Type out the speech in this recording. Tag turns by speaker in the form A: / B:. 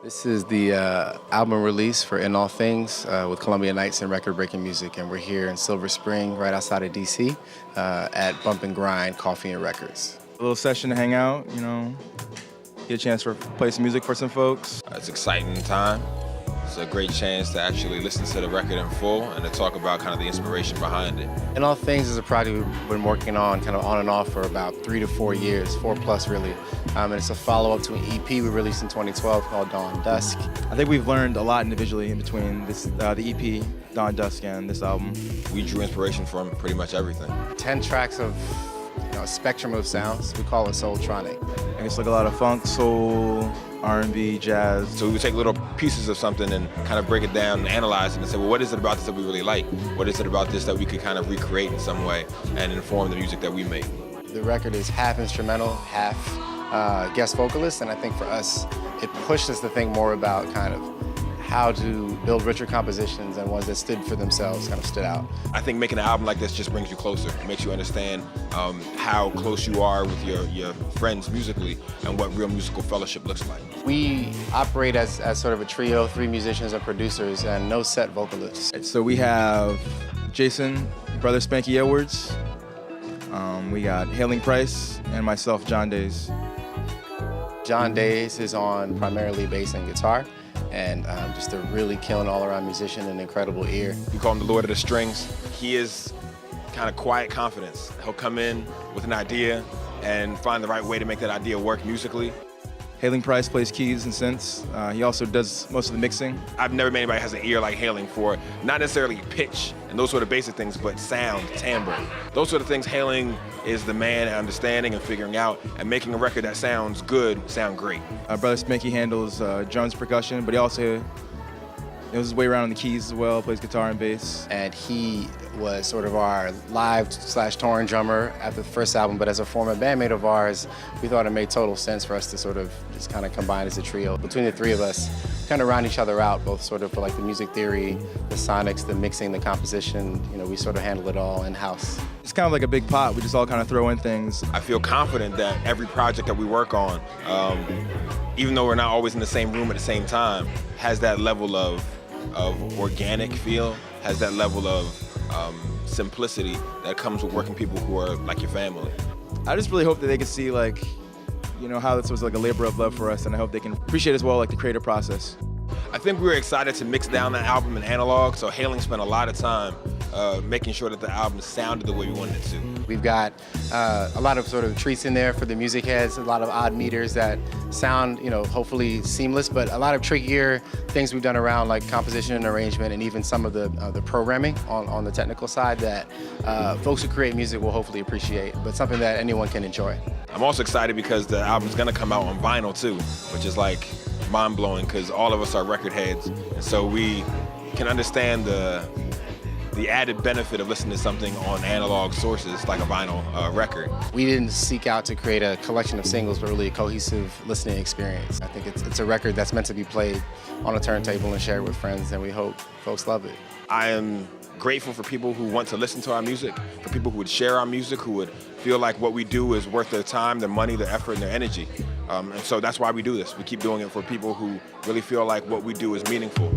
A: This is the album release for In All Things with Columbia Nights and Record Breakin Music, and we're here in Silver Spring, right outside of DC, at Bump and Grind Coffee and Records.
B: A little session to hang out, get a chance to play some music for some folks.
C: It's an exciting time. It's a great chance to actually listen to the record in full and to talk about kind of the inspiration behind it.
A: In All Things is a project we've been working on kind of on and off for about 3 to 4 years, 4+ really. And it's a follow-up to an EP we released in 2012 called Dawn Dusk.
B: I think we've learned a lot individually in between this, the EP, Dawn Dusk, and this album.
C: We drew inspiration from pretty much everything.
A: 10 tracks of a spectrum of sounds. We call it soultronic.
B: And it's like a lot of funk, soul, R&B, jazz.
C: So we would take little pieces of something and kind of break it down and analyze it and say, well, what is it about this that we really like? What is it about this that we could kind of recreate in some way and inform the music that we make?
A: The record is half instrumental, half guest vocalist, and I think for us, it pushed us to think more about kind of how to build richer compositions and ones that stood for themselves, kind of stood out.
C: I think making an album like this just brings you closer. It makes you understand how close you are with your friends musically and what real musical fellowship looks like.
A: We operate as sort of a trio, 3 musicians and producers, and no set vocalists.
B: So we have Jason, brother Spanky Edwards. We got Hayling Price, and myself, John Daise.
A: John Daise is on primarily bass and guitar, and just a really killing all-around musician, an incredible ear.
C: We call him the Lord of the Strings. He is kind of quiet confidence. He'll come in with an idea and find the right way to make that idea work musically.
B: Hayling Price plays keys and synths. He also does most of the mixing.
C: I've never met anybody who has an ear like Hayling for not necessarily pitch and those sort of basic things, but sound, timbre. Those sort of things, Hayling is the man at understanding and figuring out and making a record that sounds good, sound great.
B: Brother Spanky handles drums, percussion, but he also knows his way around on the keys as well, plays guitar and bass.
A: And he was sort of our live/touring drummer after the first album, but as a former bandmate of ours, we thought it made total sense for us to sort of just kind of combine as a trio. Between the 3 of us, kind of round each other out, both sort of for like the music theory, the sonics, the mixing, the composition. We sort of handle it all in-house.
B: It's kind of like a big pot. We just all kind of throw in things.
C: I feel confident that every project that we work on, even though we're not always in the same room at the same time, has that level of organic feel, has that level of simplicity that comes with working people who are like your family.
B: I just really hope that they can see how this was like a labor of love for us, and I hope they can appreciate as well like the creative process.
C: I think we were excited to mix down the album in analog, so Hayling spent a lot of time making sure that the album sounded the way we wanted it to.
A: We've got a lot of sort of treats in there for the music heads, a lot of odd meters that sound, hopefully seamless, but a lot of trickier things we've done around like composition and arrangement, and even some of the programming on the technical side that folks who create music will hopefully appreciate, but something that anyone can enjoy.
C: I'm also excited because the album's gonna come out on vinyl too, which is like mind-blowing because all of us are record heads, and so we can understand the added benefit of listening to something on analog sources like a vinyl record.
A: We didn't seek out to create a collection of singles, but really a cohesive listening experience. I think it's a record that's meant to be played on a turntable and shared with friends, and we hope folks love it.
C: I am grateful for people who want to listen to our music, for people who would share our music, who would feel like what we do is worth their time, their money, their effort, and their energy. And so that's why we do this. We keep doing it for people who really feel like what we do is meaningful.